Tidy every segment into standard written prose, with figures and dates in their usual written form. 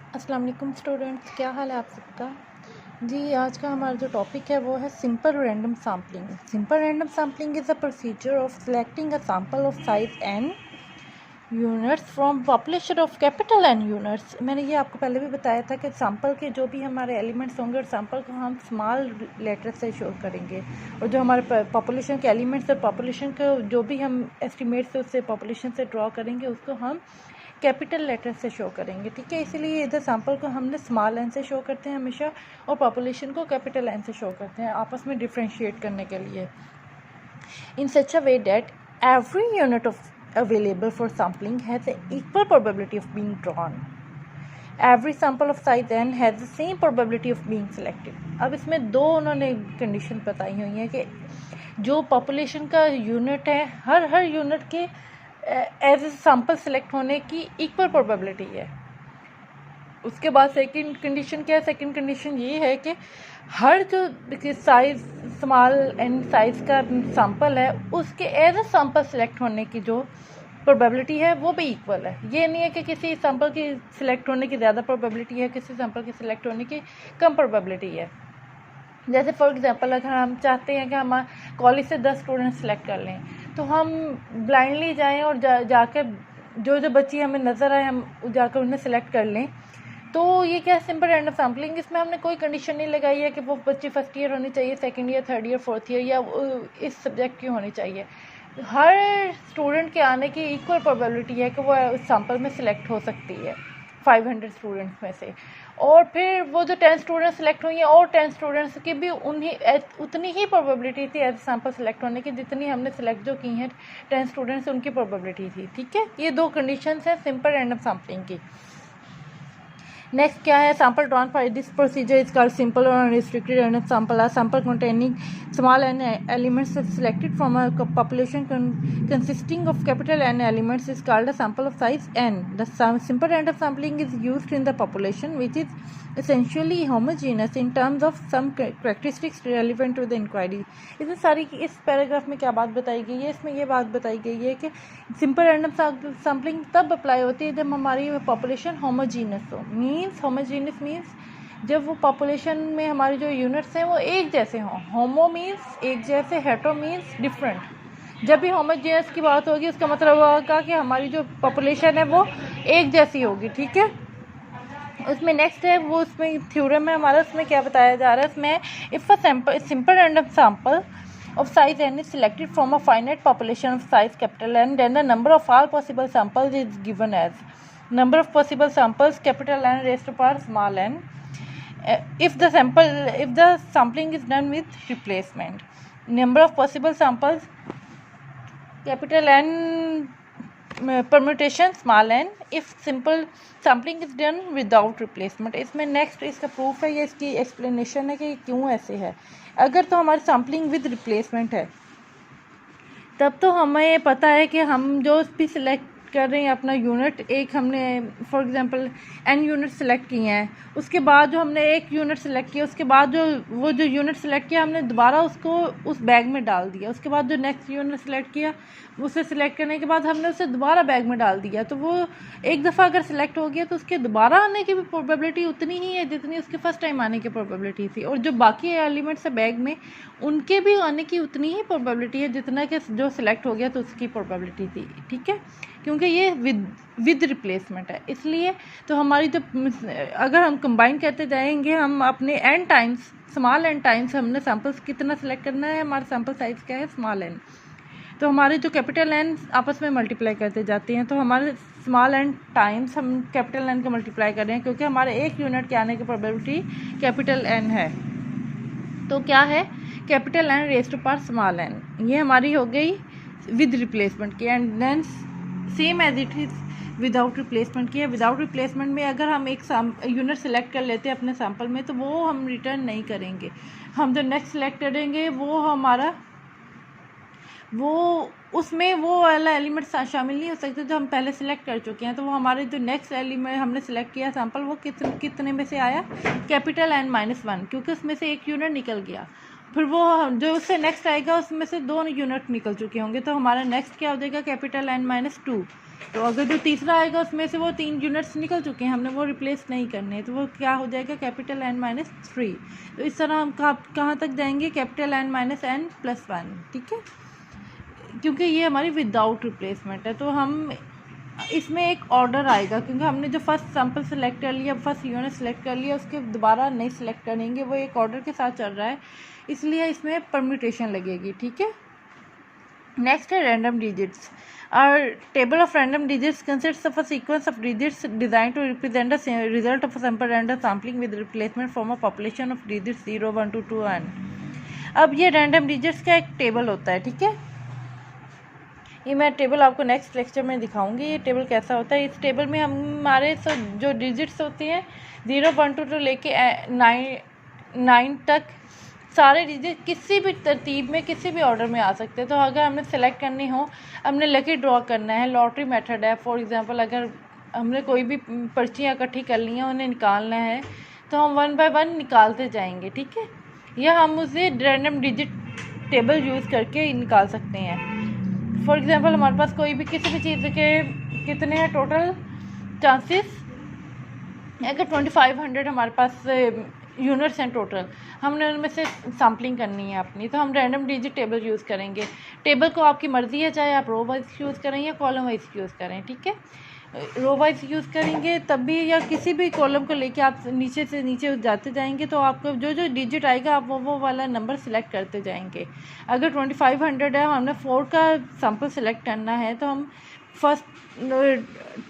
अस्सलाम वालेकुम स्टूडेंट्स, क्या हाल है आप सबका। जी, आज का हमारा जो टॉपिक है वो है simple random sampling. Simple random sampling is a procedure of selecting a sample of size n units from population of capital n units. मैंने ये आपको पहले भी बताया था कि सैम्पल के जो भी हमारे एलिमेंट्स होंगे और सैम्पल को हम स्मॉल लेटर से शो करेंगे, और जो हमारे पॉपुलेशन के एलिमेंट्स और पॉपुलेशन को जो भी हम एस्टिमेट से उससे पॉपुलेशन से ड्रॉ करेंगे उसको हम कैपिटल लेटर से शो करेंगे। ठीक है, इसीलिए इधर सैम्पल को हमने स्मॉल एन से शो करते हैं हमेशा, और पॉपुलेशन को कैपिटल एन से शो करते हैं आपस में डिफ्रेंशिएट करने के लिए। In such a way that every unit of available for sampling has an equal probability of being drawn. Every sample of size n has the same probability of being selected. अब इसमें दो उन्होंने condition बताई हुई हैं कि जो population का यूनिट है हर यूनिट के एज ए सैम्पल सेलेक्ट होने की इक्वल प्रोबेबिलिटी है। उसके बाद सेकंड कंडीशन क्या है? सेकंड कंडीशन ये है कि हर जो साइज स्मॉल एन साइज का सैंपल है उसके एज ए सैंपल सेलेक्ट होने की जो प्रोबेबिलिटी है वो भी इक्वल है। ये नहीं है कि किसी सैंपल की सिलेक्ट होने की ज़्यादा प्रोबेबिलिटी है, किसी सैंपल की सिलेक्ट होने की कम प्रोबेबिलिटी है। जैसे फॉर एग्जांपल अगर हम चाहते हैं कि हम कॉलेज से 10 स्टूडेंट सेलेक्ट कर लें, तो हम ब्लाइंडली जाएं और जाकर जो बच्ची हमें नज़र आए हम जाकर उन्हें सेलेक्ट कर लें। तो ये क्या है? Simple random sampling. इसमें हमने कोई कंडीशन नहीं लगाई है कि वो बच्ची फर्स्ट ईयर होनी चाहिए, second year, third year, fourth year, या इस सब्जेक्ट की होनी चाहिए। हर स्टूडेंट के आने की इक्वल प्रोबेबिलिटी है कि वो उस सैम्पल में सिलेक्ट हो सकती है 500 स्टूडेंट्स में से। और फिर वो जो 10 स्टूडेंट्स सेलेक्ट हुई हैं और 10 स्टूडेंट्स की भी उतनी ही प्रोबेबिलिटी थी एज सैम्पल सेलेक्ट होने की जितनी हमने सेलेक्ट जो की हैं 10 स्टूडेंट्स उनकी प्रोबेबिलिटी थी। ठीक है, ये दो कंडीशंस हैं सिंपल रैंडम सैम्पलिंग की। नेक्स्ट क्या है? Sample drawn for this procedure is called simple और unrestricted random sample. Or sample containing small n elements selected from a population consisting of capital N elements is called a sample of size n. The simple random sampling is used in the population which is essentially homogeneous in terms of some characteristics relevant to the inquiry. इसमें सारी इस paragraph में क्या बात बताई गई है? इसमें ये बात बताई गई है कि सिंपल रैंडम सैम्पलिंग तब अप्लाई होती है जब हमारी पॉपुलेशन होमोजीनस हो। होमोजीनस मीन्स जब वो पॉपुलेशन में हमारे जो यूनिट्स हैं वो एक जैसे हों। होमो मीन्स एक जैसे, हेटरो मीन्स डिफरेंट। जब भी होमोजीनस की बात होगी उसका मतलब होगा कि हमारी जो पॉपुलेशन है वो एक जैसी होगी। ठीक है, उसमें नेक्स्ट है वो उसमें थ्योरम है हमारा, उसमें क्या बताया जा रहा है? इसमें if a simple random sample of size n is selected from a finite population of size capital N, then the number of all possible samples is given as number of possible samples capital N raised to power small n. If the sampling is done with replacement, number of possible samples capital N permutation small n if simple sampling is done without replacement. इसमें next इसका proof है, ये इसकी explanation है कि क्यों ऐसे है। अगर तो हमारी सैम्पलिंग विद रिप्लेसमेंट है तब तो हमें पता है कि हम जो भी सिलेक्ट कर रहे हैं अपना यूनिट, एक हमने for example n unit select किए हैं, उसके बाद जो हमने एक यूनिट सेलेक्ट किया उसके बाद जो यूनिट सेलेक्ट किया हमने दोबारा उसको उस बैग में डाल दिया। उसके बाद जो नेक्स्ट यूनिट सेलेक्ट किया उसे सिलेक्ट करने के बाद हमने उसे दोबारा बैग में डाल दिया। तो वो एक दफ़ा अगर सिलेक्ट हो गया तो उसके दोबारा आने की भी प्रोबेबिलिटी उतनी ही है जितनी उसके फर्स्ट टाइम आने की प्रोबेबिलिटी थी, और जो बाकी एलिमेंट्स है बैग में उनके भी आने की उतनी ही प्रोबेबिलिटी है जितना कि जो सिलेक्ट हो गया तो उसकी प्रोबेबिलिटी थी। ठीक है, क्योंकि ये विद रिप्लेसमेंट है इसलिए। तो हमारी जो अगर हम कंबाइन करते जाएंगे हम अपने n times small n times हमने सैम्पल्स कितना सेलेक्ट करना है, हमारा सैम्पल साइज़ क्या है? Small n. तो हमारे जो कैपिटल एन आपस में मल्टीप्लाई करते जाते हैं, तो हमारे स्मॉल एन टाइम्स हम कैपिटल एन का मल्टीप्लाई कर रहे हैं क्योंकि हमारे एक यूनिट के आने की प्रोबेबिलिटी कैपिटल एन है। तो क्या है? Capital n raised to power small n. ये हमारी हो गई विद रिप्लेसमेंट की। And then same as it is without replacement की है। विदाउट रिप्लेसमेंट में अगर हम एक यूनिट सेलेक्ट कर लेते हैं अपने सैम्पल में तो वो हम रिटर्न नहीं करेंगे। हम जो नेक्स्ट सेलेक्ट करेंगे वो हमारा उसमें वो वाला एलिमेंट शामिल नहीं हो सकते जो हम पहले सेलेक्ट कर चुके हैं। तो वो हमारे जो नेक्स्ट एलिमेंट हमने सेलेक्ट किया सैम्पल वो कितने में से आया? कैपिटल N-1, क्योंकि उसमें से एक यूनिट निकल गया। फिर वो जो उससे नेक्स्ट आएगा उसमें से 2 यूनिट निकल चुके होंगे, तो हमारा नेक्स्ट क्या हो जाएगा? Capital N-2। तो अगर जो तीसरा आएगा उसमें से वो 3 यूनिट्स निकल चुके हैं, हमने वो रिप्लेस नहीं करने, तो वो क्या हो जाएगा कैपिटल N-3। तो इस तरह हम कहाँ तक जाएंगे, कैपिटल N-N+1, ठीक है, क्योंकि ये हमारी विदाउट रिप्लेसमेंट है। तो हम इसमें एक ऑर्डर आएगा, क्योंकि हमने जो फर्स्ट सैम्पल सेलेक्ट कर लिया, फर्स्ट यूनिट सेलेक्ट कर लिया, उसके दोबारा नहीं सेलेक्ट करेंगे, वो एक ऑर्डर के साथ चल रहा है, इसलिए इसमें परम्यूटेशन लगेगी, ठीक है। नेक्स्ट है random digits. Our table of random digits consists of a sequence of digits designed to represent the result of a sample random sampling with replacement from a population of digits 0, 1 to 2 n। अब ये random digits का एक table होता है, ठीक है। ये मैं टेबल आपको नेक्स्ट लेक्चर में दिखाऊंगी, ये टेबल कैसा होता है। इस टेबल में हमारे जो डिजिट्स होती हैं 0, 1 to लेके 9 तक सारे डिजिट किसी भी तरतीब में किसी भी ऑर्डर में आ सकते हैं। तो अगर हमें सेलेक्ट करनी हो, हमने लकी ड्रॉ करना है, लॉटरी मेथड है, फॉर एग्जांपल अगर हमने कोई भी पर्चियाँ इकट्ठी कर ली हैं, उन्हें निकालना है, तो हम 1 बाय 1 निकालते जाएंगे, ठीक है। या हम उसे रैंडम डिजिट टेबल यूज़ करके निकाल सकते हैं। फॉर एग्जांपल हमारे पास कोई भी किसी भी चीज़ के कितने हैं टोटल चांसेस, अगर 2500 हमारे पास यूनिट्स हैं टोटल, हमने उनमें से सैम्पलिंग करनी है अपनी, तो हम रैंडम डिजिट टेबल यूज़ करेंगे। टेबल को आपकी मर्ज़ी है, चाहे आप रो वाइज यूज़ करें या कॉलम वाइज यूज़ करें, ठीक है। रो वाइज यूज़ करेंगे तब भी, या किसी भी कॉलम को लेके आप नीचे से नीचे जाते जाएंगे, तो आपको जो जो डिजिट आएगा आप वो वाला नंबर सेलेक्ट करते जाएंगे। अगर 2500 है, हमने 4 का सैम्पल सेलेक्ट करना है, तो हम फर्स्ट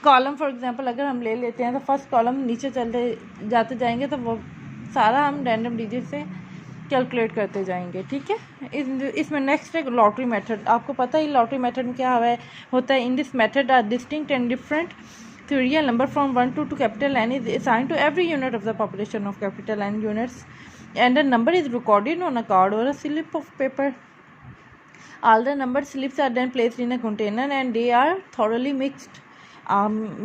कॉलम फॉर एग्जांपल अगर हम ले लेते हैं, तो फर्स्ट कॉलम नीचे चलते जाते जाएंगे, तो वो सारा हम रैंडम डिजिट से कैलकुलेट करते जाएंगे, ठीक है। इसमें नेक्स्ट है लॉटरी मेथड। आपको पता है लॉटरी मेथड में क्या होता है। In this method are distinct and different serial number from 1 to capital N is assigned to every unit of the population of capital N units, and the number is recorded on a card or a slip of paper. All the numbered slips are then placed in a container and they are thoroughly mixed.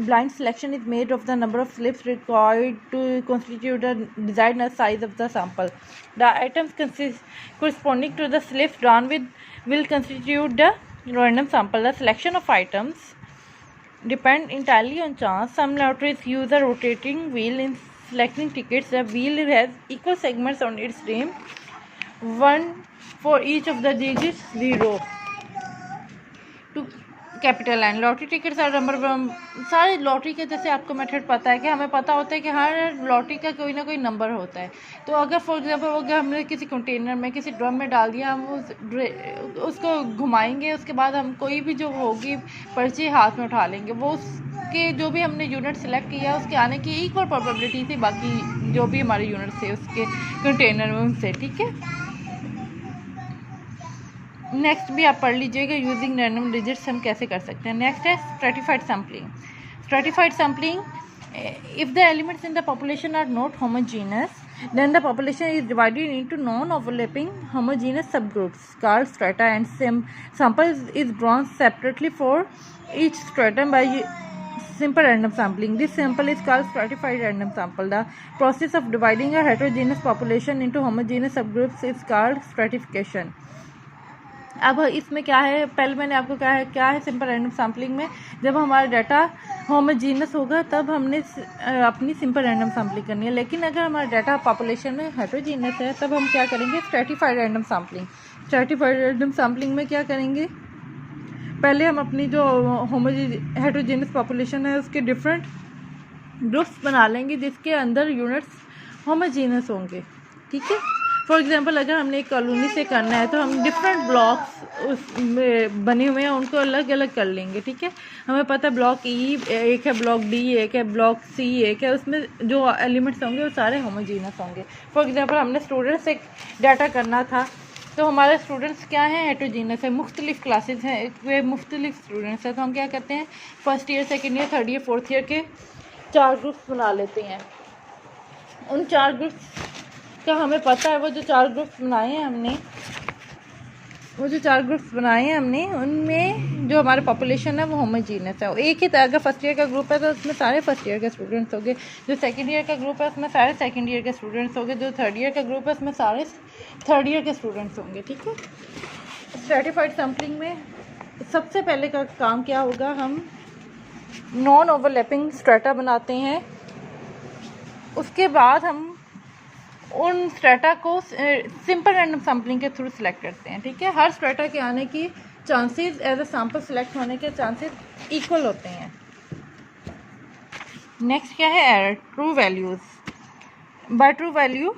Blind selection is made of the number of slips required to constitute the desired size of the sample. The items corresponding to the slips drawn with will constitute the random sample. The selection of items depend entirely on chance. Some lotteries use a rotating wheel in selecting tickets. The wheel has equal segments on its rim, one for each of the digits 0 to capital N. Lottery tickets are number from, सारे lottery के जैसे आपको method पता है कि हमें पता होता है कि हर लॉटरी का कोई ना कोई नंबर होता है। तो अगर फॉर एग्जांपल अगर हमने किसी कंटेनर में किसी ड्रम में डाल दिया, हम उसको घुमाएंगे, उसके बाद हम कोई भी जो होगी पर्ची हाथ में उठा लेंगे, वो उसके जो भी हमने यूनिट सेलेक्ट किया उसके आने की इक्वल प्रोबेबिलिटी थी बाकी जो भी हमारे यूनिट थे उसके कंटेनर में उनसे, ठीक है। नेक्स्ट भी आप पढ़ लीजिएगा यूजिंग रैंडम डिजिट्स हम कैसे कर सकते हैं। नेक्स्ट है stratified sampling. Stratified sampling, if the elements in the population are not homogeneous, then the population is divided into non-overlapping homogeneous subgroups called strata, and sample is drawn separately for each stratum by simple random sampling. This sample is called stratified random sample. The process of dividing a heterogeneous population into homogeneous subgroups is called stratification. अब इसमें क्या है, पहले मैंने आपको क्या है simple random sampling में, जब हमारा डाटा होमोजीनस होगा तब हमने अपनी सिंपल रैंडम सैम्पलिंग करनी है। लेकिन अगर हमारा डाटा पॉपुलेशन में हेटेरोजीनस है तब हम क्या करेंगे, stratified random sampling. Stratified random sampling में क्या करेंगे, पहले हम अपनी जो हेटेरोजीनस पॉपुलेशन है उसके डिफरेंट ग्रुप्स बना लेंगे जिसके अंदर यूनिट्स होमोजीनस होंगे, ठीक है। फॉर एग्जांपल अगर हमने एक कॉलोनी से करना है तो हम डिफरेंट ब्लॉक्स उसमें बने हुए हैं उनको अलग अलग कर लेंगे, ठीक है। हमें पता है ब्लॉक ई एक है, ब्लॉक डी एक है, ब्लॉक सी एक है, उसमें जो एलिमेंट्स होंगे वो सारे होमोजीनस होंगे। फॉर एग्जांपल हमने स्टूडेंट्स से डाटा करना था तो हमारे स्टूडेंट्स क्या हैं, हेटेरोजीनस है, मुख्तलिफ क्लासेस हैं, वे मुख्तलिफ स्टूडेंट्स हैं। तो हम क्या करते हैं, first year, second year, third year, fourth year के 4 ग्रुप्स बना लेते हैं। उन 4 ग्रुप्स का हमें पता है, वो जो 4 ग्रुप्स बनाए हैं हमने उनमें जो हमारे पॉपुलेशन है वो होमोजीनस है। एक ही तरह का फर्स्ट ईयर का ग्रुप है तो उसमें सारे फर्स्ट ईयर के स्टूडेंट्स होंगे, जो सेकंड ईयर का ग्रुप है उसमें सारे सेकंड ईयर के स्टूडेंट्स होंगे, जो थर्ड ईयर का ग्रुप है उसमें सारे थर्ड ईयर के स्टूडेंट्स होंगे, ठीक है। स्ट्रेटिफाइड सैम्पलिंग में सबसे पहले का काम क्या होगा, हम नॉन ओवरलैपिंग स्ट्रेटा बनाते हैं। उसके बाद हम उन स्ट्रेटा को सिंपल रैंडम सैम्पलिंग के थ्रू सिलेक्ट करते हैं। ठीक है, हर स्ट्रेटा के आने की chances as a sample select होने के चांसेस इक्वल होते हैं। नेक्स्ट क्या है error, true values. By true value